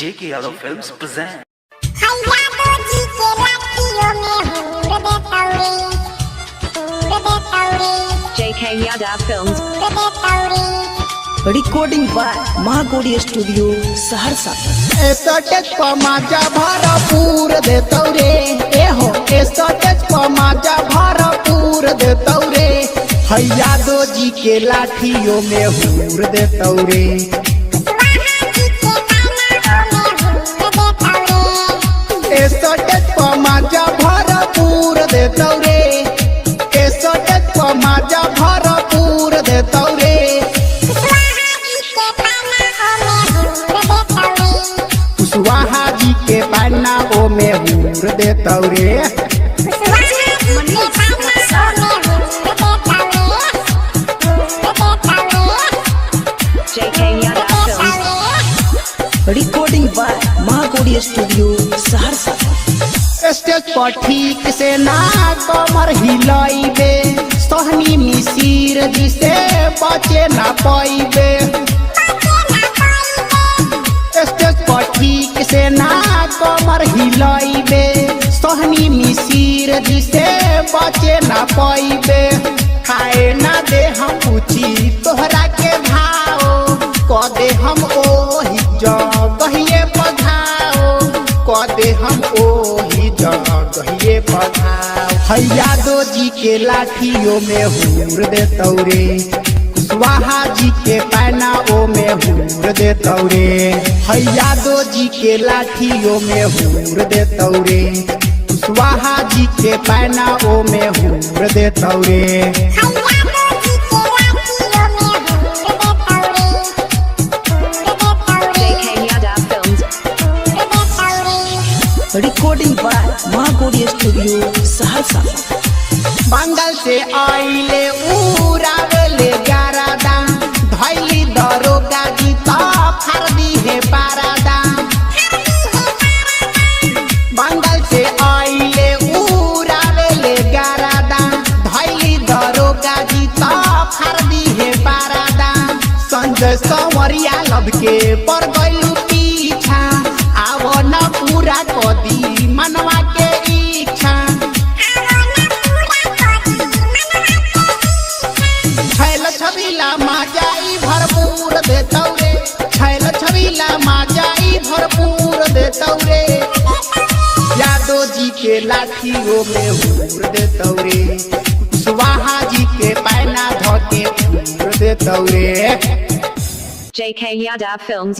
JK Yadav Films present. JK Yadav Films. Recording by Mahakodi studio Saharsa. ऐसा टच पमाजा भरपूर देतौ रे ए हो, ऐसा टच पमाजा भरपूर देतौ रे, हैया दो जी के लाठियों में हूर देतौ रे। ऐसा टच पमाजा भरपूर देतौ रे, ऐसा टच पमाजा भरपूर देतौ रे। कुशवाहा जी के पन्ना ओ में हूर देतौ रे। JK Yadav Films. Recording by Mahakodi studio Saharsa. Stage पर ठीक से ना कमर हिलाइबे, सोहनी मिसिर जी से बचे ना पाइबे। स्टेज पर ठीक से ना कमर हिलाइबे, सोहनी मिसिर जी से बचे ना पाइबे। खाए ना दे हम पूछी तोहरा के भाव, क दे हम ओही जगहिए पधाओ, क दे हम ओही जगहिए पधाओ। हैया दो जी के लाठियों में हूर देतौ रे, कुशवाहा जी के पैना ओ में हूर देतौ रे। हैया दो जी के लाठियों में हूर देतौ रे, कुशवाहा जी के पैना ओ में हूर देतौ रे। JK Yadav Films. Recording by Mahakodi studio Saharsa. Bengal से आइले उड़ावेले गारादा, धैली दरोगा जी तो फरदी है पारादा। बंगाल से आइले उड़ावेले गारादा, धैली दरोगा जी तो फरदी है पारादा। संजय संवरिया लब के पर गइलू पीछा, आवो न पूरा कदी मनवा के इच्छा। छैल छबीला माजाई भरपूर देतौ रे, छैल छबीला माजाई भरपूर देतौ रे। यादो जी के लाठियों में हूर देतौ रे, कुशवाहा जी के पैना धके हूर देतौ रे। JK Yadav Films.